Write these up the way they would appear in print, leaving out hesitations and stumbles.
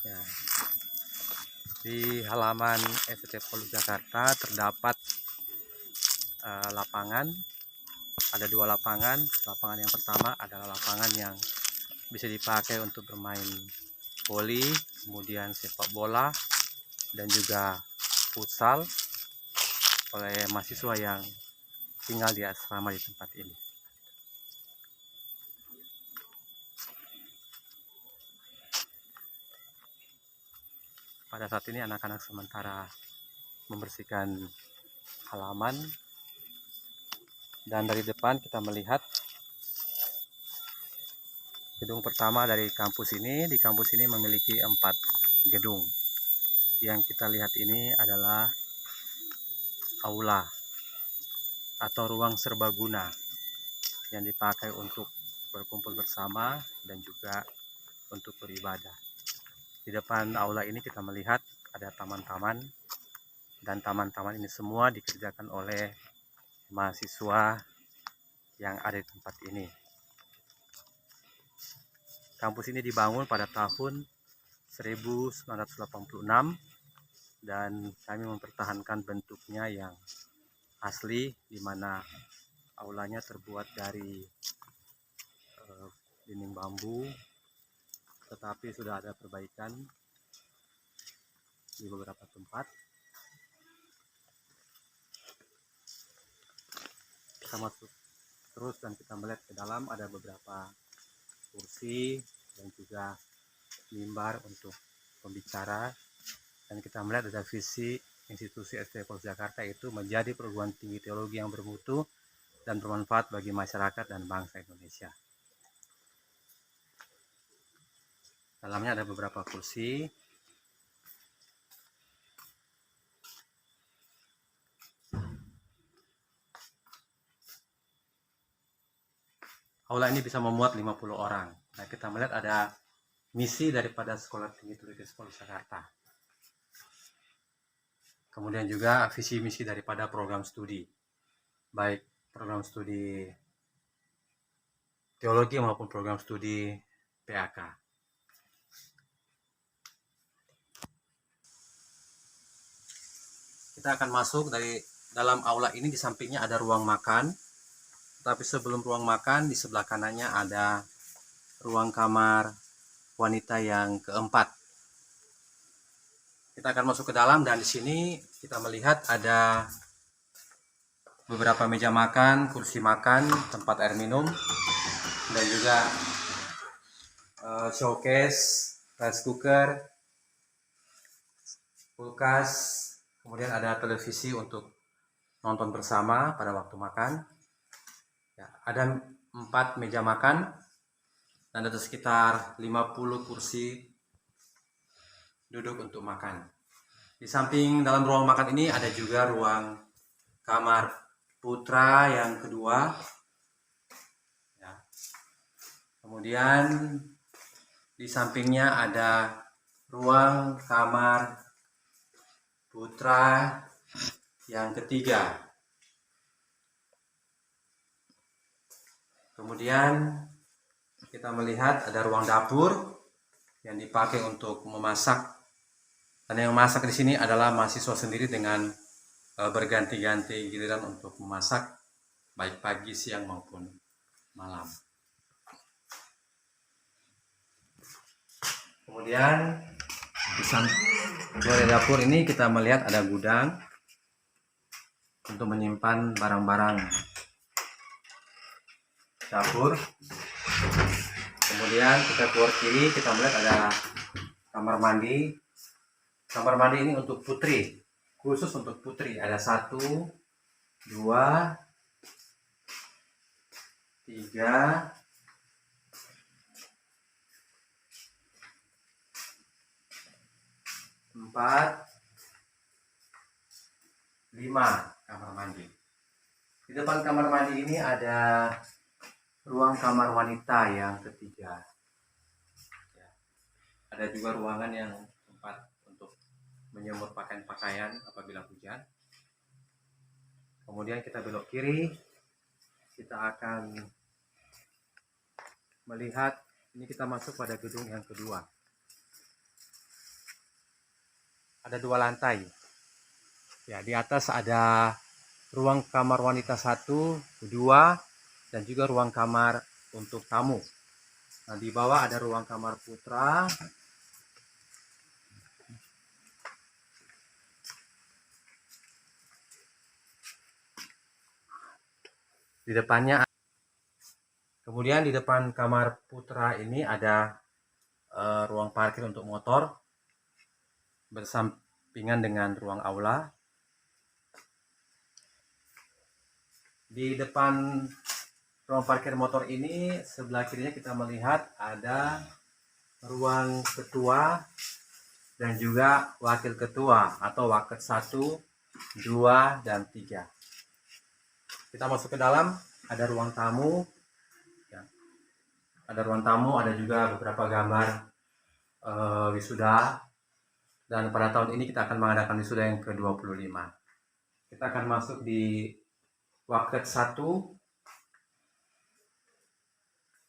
Ya, di halaman STT Polu Jakarta terdapat lapangan. Ada dua lapangan. Lapangan yang pertama adalah lapangan yang bisa dipakai untuk bermain voli, kemudian sepak bola, dan juga futsal oleh mahasiswa yang tinggal di asrama di tempat ini. Pada saat ini anak-anak sementara membersihkan halaman, dan dari depan kita melihat gedung pertama dari kampus ini. Di kampus ini memiliki 4 gedung. Yang kita lihat ini adalah aula atau ruang serbaguna yang dipakai untuk berkumpul bersama dan juga untuk beribadah. Di depan aula ini kita melihat ada taman-taman, dan taman-taman ini semua dikerjakan oleh mahasiswa yang ada di tempat ini. Kampus ini dibangun pada tahun 1986 dan kami mempertahankan bentuknya yang asli, di mana aulanya terbuat dari dinding bambu, tetapi sudah ada perbaikan di beberapa tempat. Kita masuk terus dan kita melihat ke dalam, ada beberapa kursi dan juga mimbar untuk pembicara, dan kita melihat ada visi institusi STT Polu Jakarta itu menjadi perguruan tinggi teologi yang bermutu dan bermanfaat bagi masyarakat dan bangsa Indonesia. Dalamnya ada beberapa kursi. Aula ini bisa memuat 50 orang. Nah, kita melihat ada misi daripada Sekolah Tinggi Teologi Polu Jakarta. Kemudian juga visi misi daripada program studi, baik program studi teologi maupun program studi PAK. Kita akan masuk dari dalam aula ini. Di sampingnya ada ruang makan, tapi sebelum ruang makan di sebelah kanannya ada ruang kamar wanita yang keempat. Kita akan masuk ke dalam, dan di sini kita melihat ada beberapa meja makan, kursi makan, tempat air minum, dan juga showcase, rice cooker, kulkas, kemudian ada televisi untuk nonton bersama pada waktu makan. Ya, ada 4 meja makan dan ada sekitar 50 kursi duduk untuk makan. Di samping dalam ruang makan ini ada juga ruang kamar putra yang kedua. Ya. Kemudian di sampingnya ada ruang kamar putra yang ketiga. Kemudian kita melihat ada ruang dapur yang dipakai untuk memasak. Dan yang memasak di sini adalah mahasiswa sendiri dengan berganti-ganti giliran untuk memasak, baik pagi, siang maupun malam. Kemudian di samping dapur ini kita melihat ada gudang untuk menyimpan barang-barang dapur. Kemudian kita keluar kiri, kita melihat ada kamar mandi. Kamar mandi ini untuk putri, khusus untuk putri. Ada 1, 2, 3, 4, 5 kamar mandi. Di depan kamar mandi ini ada ruang kamar wanita yang ketiga. Ya. Ada juga ruangan yang tempat untuk menjemur pakaian-pakaian apabila hujan. Kemudian kita belok kiri, kita akan melihat, ini kita masuk pada gedung yang kedua. ada 2 lantai. Ya, di atas ada ruang kamar wanita 1, 2, dan juga ruang kamar untuk tamu. Nah, di bawah ada ruang kamar putra. Di depannya, kemudian di depan kamar putra ini ada ruang parkir untuk motor bersampingan dengan ruang aula. Di depan ruang parkir motor ini sebelah kirinya kita melihat ada ruang ketua dan juga wakil ketua atau waket 1, 2, dan 3. Kita masuk ke dalam, ada ruang tamu. Ya. Ada ruang tamu, ada juga beberapa gambar wisuda. Dan pada tahun ini kita akan mengadakan wisuda yang ke-25. Kita akan masuk di waket 1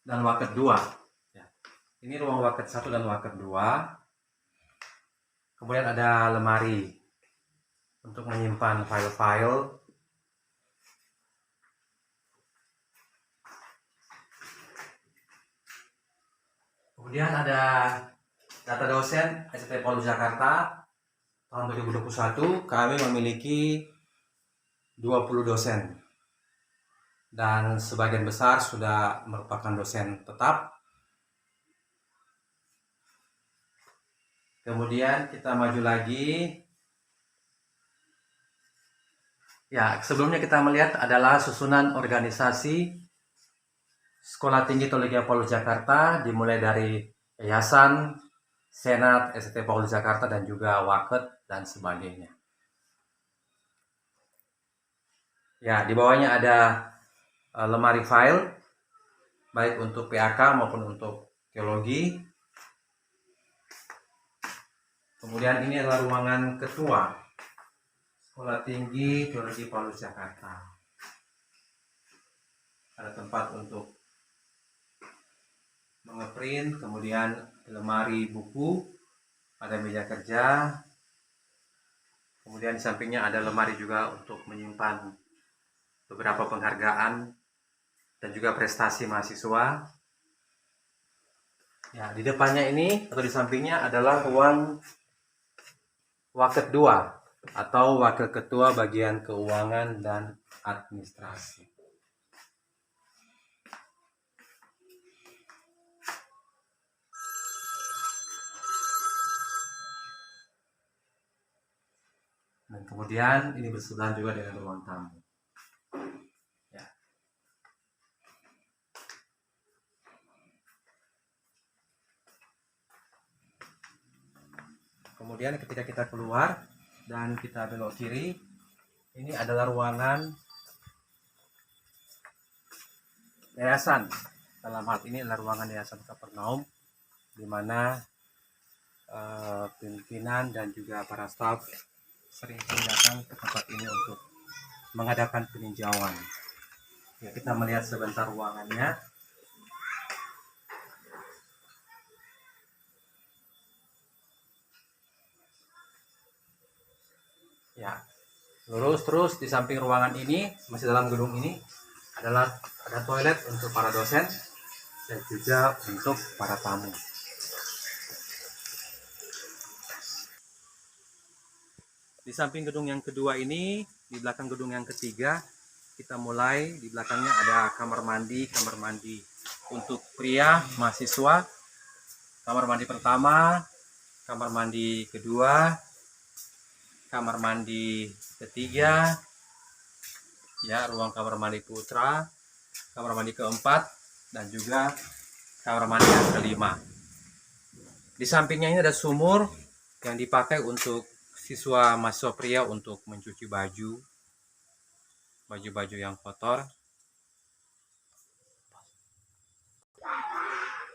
dan waket 2. Ya. Ini ruang waket 1 dan waket 2. Kemudian ada lemari untuk menyimpan file-file. Kemudian ada data dosen STT Polhut Jakarta tahun 2021. Kami memiliki 20 dosen dan sebagian besar sudah merupakan dosen tetap. Kemudian kita maju lagi. Ya, sebelumnya kita melihat adalah susunan organisasi Sekolah Tinggi Teologi Polhut Jakarta, dimulai dari Yayasan, Senat, STT Polhut Jakarta, dan juga Waket, dan sebagainya. Ya, di bawahnya ada lemari file, baik untuk PAK maupun untuk teologi. Kemudian ini adalah ruangan ketua Sekolah Tinggi Teologi Polhut Jakarta. Ada tempat untuk mengeprint, kemudian lemari buku, ada meja kerja, kemudian di sampingnya ada lemari juga untuk menyimpan beberapa penghargaan dan juga prestasi mahasiswa. Ya, di depannya ini atau di sampingnya adalah ruang waket 2 atau wakil ketua bagian keuangan dan administrasi. Dan kemudian ini bersebelahan juga dengan ruang tamu. Ya. Kemudian ketika kita keluar dan kita belok kiri, ini adalah ruangan yayasan. Dalam hal ini adalah ruangan Yayasan Kapernaum, di mana pimpinan dan juga para staf sering datang ke tempat ini untuk mengadakan peninjauan. Ya, kita melihat sebentar ruangannya. Ya, lurus terus di samping ruangan ini, masih dalam gedung ini, adalah ada toilet untuk para dosen dan juga untuk para tamu. Di samping gedung yang kedua ini, di belakang gedung yang ketiga, kita mulai di belakangnya ada kamar mandi untuk pria mahasiswa, kamar mandi pertama, kamar mandi kedua, kamar mandi ketiga, ya, ruang kamar mandi putra, kamar mandi keempat, dan juga kamar mandi yang kelima. Di sampingnya ini ada sumur yang dipakai untuk siswa mahasiswa pria untuk mencuci baju yang kotor.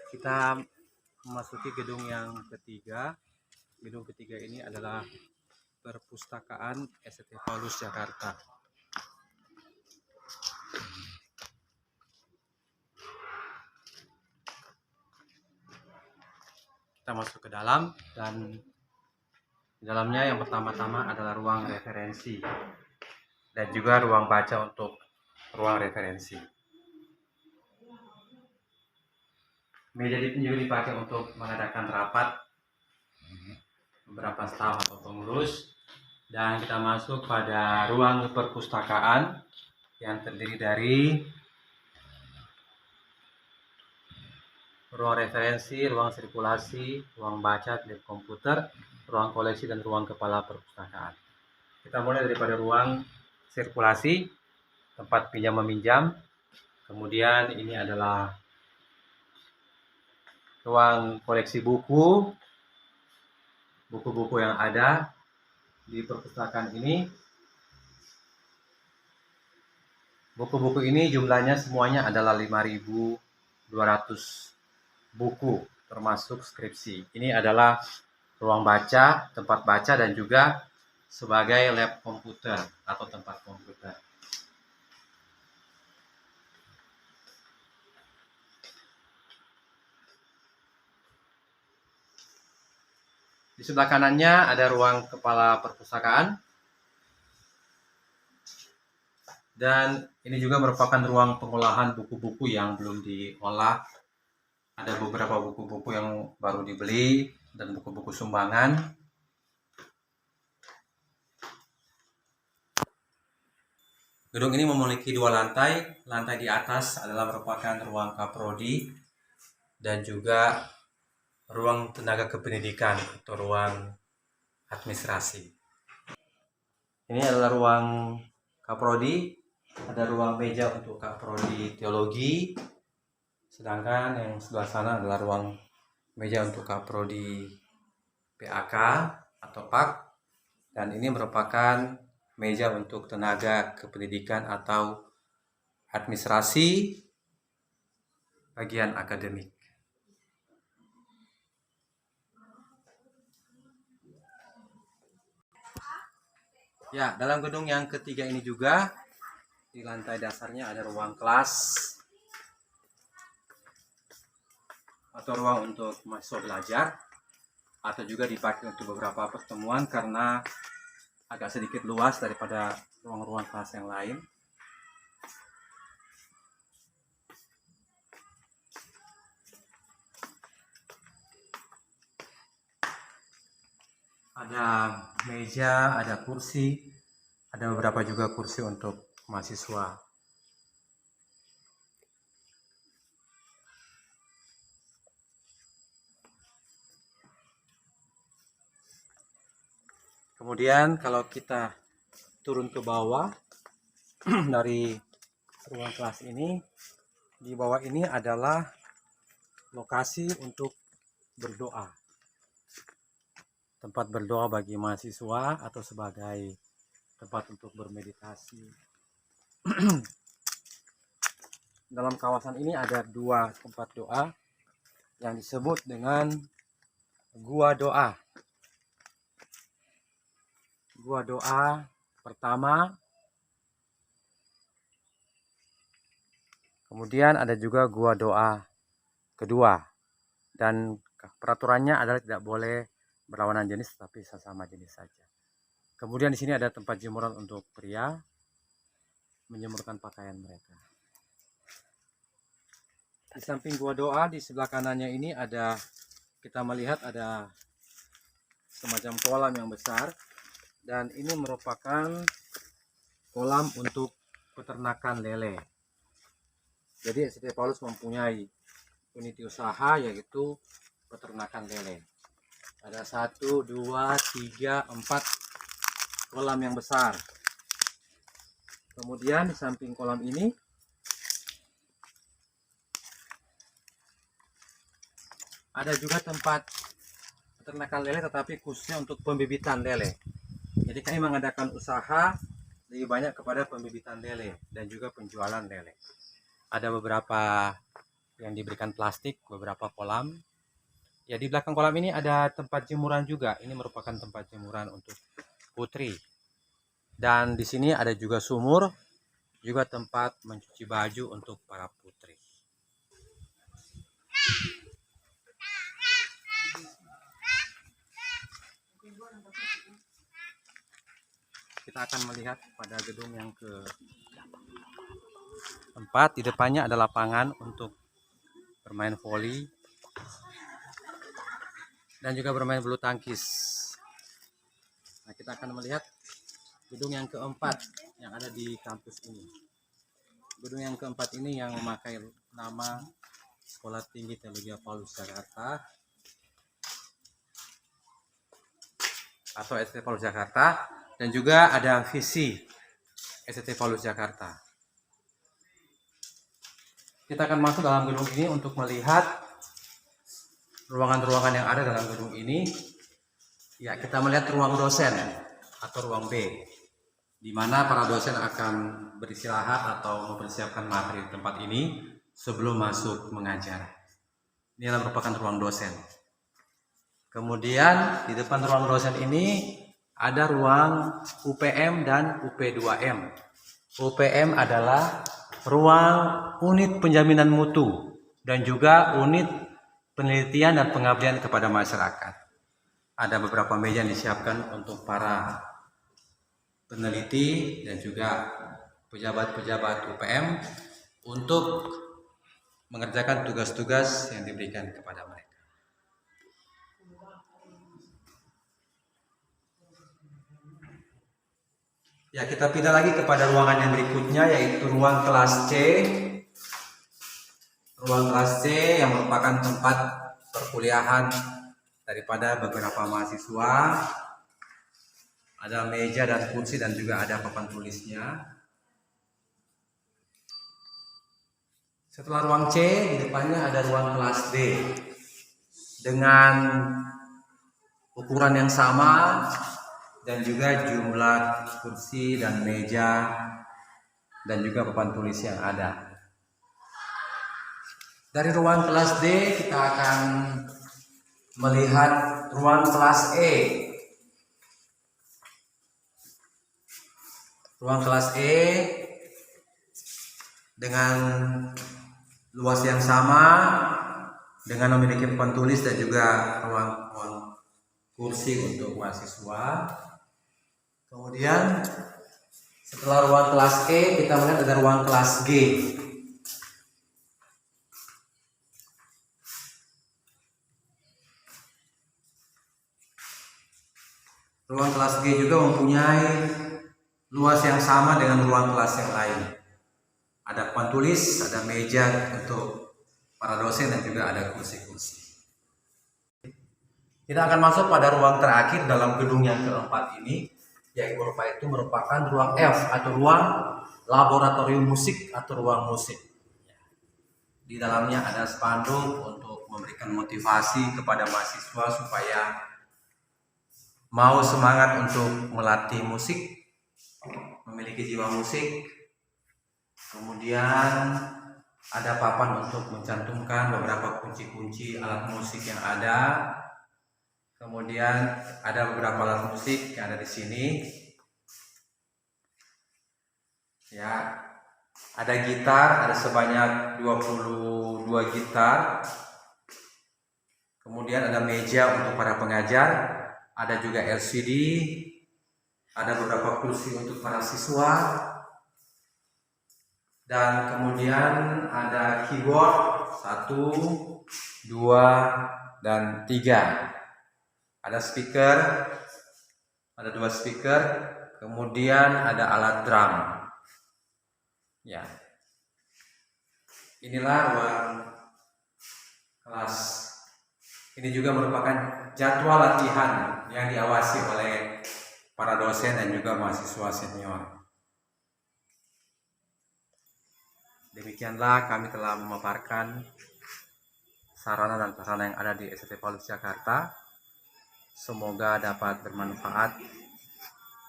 Kita memasuki gedung yang ketiga. Gedung ketiga ini adalah Perpustakaan STT Polhut Jakarta. Kita masuk ke dalam dan Di dalamnya yang pertama-tama adalah ruang referensi dan juga ruang baca untuk ruang referensi. Meja juga dipakai untuk mengadakan rapat beberapa staf atau pengurus. Dan kita masuk pada ruang perpustakaan yang terdiri dari ruang referensi, ruang sirkulasi, ruang baca, tab komputer, ruang koleksi, dan ruang kepala perpustakaan. Kita mulai daripada ruang sirkulasi, tempat pinjam meminjam. Kemudian ini adalah ruang koleksi buku-buku yang ada di perpustakaan ini. Buku-buku ini jumlahnya semuanya adalah 5.200 buku, termasuk skripsi. Ini adalah ruang baca, tempat baca, dan juga sebagai lab komputer atau tempat komputer. Di sebelah kanannya ada ruang kepala perpustakaan. Dan ini juga merupakan ruang pengolahan buku-buku yang belum diolah. Ada beberapa buku-buku yang baru dibeli dan buku-buku sumbangan. Gedung ini memiliki 2 lantai. Lantai di atas adalah merupakan ruang kaprodi dan juga ruang tenaga kependidikan atau ruang administrasi. Ini adalah ruang kaprodi. Ada ruang meja untuk kaprodi teologi. Sedangkan yang sebelah sana adalah ruang meja untuk kaprodi PAK atau PAK. Dan ini merupakan meja untuk tenaga kependidikan atau administrasi bagian akademik. Ya, dalam gedung yang ketiga ini juga di lantai dasarnya ada ruang kelas atau ruang untuk mahasiswa belajar, atau juga dipakai untuk beberapa pertemuan karena agak sedikit luas daripada ruang-ruang kelas yang lain. Ada meja, ada kursi, ada beberapa juga kursi untuk mahasiswa. Kemudian kalau kita turun ke bawah dari ruang kelas ini, di bawah ini adalah lokasi untuk berdoa. Tempat berdoa bagi mahasiswa atau sebagai tempat untuk bermeditasi. Dalam kawasan ini ada 2 tempat doa yang disebut dengan gua doa. Gua doa pertama, kemudian ada juga gua doa kedua, dan peraturannya adalah tidak boleh berlawanan jenis tapi sesama jenis saja. Kemudian di sini ada tempat jemuran untuk pria menjemurkan pakaian mereka. Di samping gua doa di sebelah kanannya ini kita melihat ada semacam kolam yang besar, dan ini merupakan kolam untuk peternakan lele. Jadi STT Paulus mempunyai unit usaha yaitu peternakan lele. Ada 1, 2, 3, 4 kolam yang besar. Kemudian di samping kolam ini ada juga tempat peternakan lele, tetapi khususnya untuk pembibitan lele. Jadi kami mengadakan usaha lebih banyak kepada pembibitan lele dan juga penjualan lele. Ada beberapa yang diberikan plastik, beberapa kolam. Ya, di belakang kolam ini ada tempat jemuran juga. Ini merupakan tempat jemuran untuk putri. Dan di sini ada juga sumur, juga tempat mencuci baju untuk para putri. kita akan melihat pada gedung yang keempat. Di depannya ada lapangan untuk bermain voli dan juga bermain bulu tangkis. Nah, kita akan melihat gedung yang keempat yang ada di kampus ini. Gedung yang keempat ini yang memakai nama Sekolah Tinggi Teologi Paulus Jakarta atau STT Paulus Jakarta, dan juga ada visi STT Paulus Jakarta. Kita akan masuk dalam gedung ini untuk melihat ruangan-ruangan yang ada dalam gedung ini. Ya, kita melihat ruang dosen atau ruang B, di mana para dosen akan beristirahat atau mempersiapkan materi di tempat ini sebelum masuk mengajar. Ini adalah merupakan ruang dosen. Kemudian di depan ruang dosen ini ada ruang UPM dan UP2M. UPM adalah ruang unit penjaminan mutu dan juga unit penelitian dan pengabdian kepada masyarakat. Ada beberapa meja yang disiapkan untuk para peneliti dan juga pejabat-pejabat UPM untuk mengerjakan tugas-tugas yang diberikan kepada mereka. Ya, kita pindah lagi kepada ruangan yang berikutnya, yaitu ruang kelas C. Ruang kelas C yang merupakan tempat perkuliahan daripada beberapa mahasiswa. Ada meja dan kursi dan juga ada papan tulisnya. Setelah ruang C, di depannya ada ruang kelas D dengan ukuran yang sama dan juga jumlah kursi dan meja dan juga papan tulis yang ada. Dari ruang kelas D kita akan melihat ruang kelas E. Ruang kelas E dengan luas yang sama, dengan memiliki papan tulis dan juga ruang kursi untuk mahasiswa. Kemudian setelah ruang kelas E kita melihat ada ruang kelas G. Ruang kelas G juga mempunyai luas yang sama dengan ruang kelas yang lain. Ada papan tulis, ada meja untuk para dosen dan juga ada kursi-kursi. Kita akan masuk pada ruang terakhir dalam gedung yang keempat ini, yaitu merupakan ruang F atau ruang laboratorium musik atau ruang musik. Di dalamnya ada spanduk untuk memberikan motivasi kepada mahasiswa supaya mau semangat untuk melatih musik, memiliki jiwa musik. Kemudian ada papan untuk mencantumkan beberapa kunci-kunci alat musik yang ada. Kemudian ada beberapa alat musik yang ada di sini. Ya, ada gitar, ada sebanyak 22 gitar. Kemudian ada meja untuk para pengajar, ada juga LCD, ada beberapa kursi untuk para siswa. Dan kemudian ada keyboard 1, 2, dan 3. Ada speaker, ada 2 speaker, kemudian ada alat drum. Ya, inilah ruang kelas. Ini juga merupakan jadwal latihan yang diawasi oleh para dosen dan juga mahasiswa senior. Demikianlah kami telah memaparkan sarana dan prasarana yang ada di STT Paulus Jakarta. Semoga dapat bermanfaat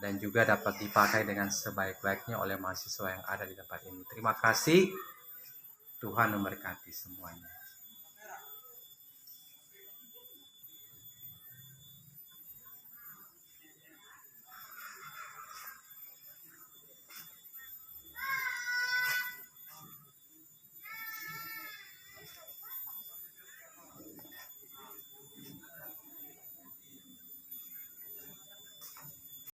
dan juga dapat dipakai dengan sebaik-baiknya oleh mahasiswa yang ada di tempat ini. Terima kasih. Tuhan memberkati semuanya.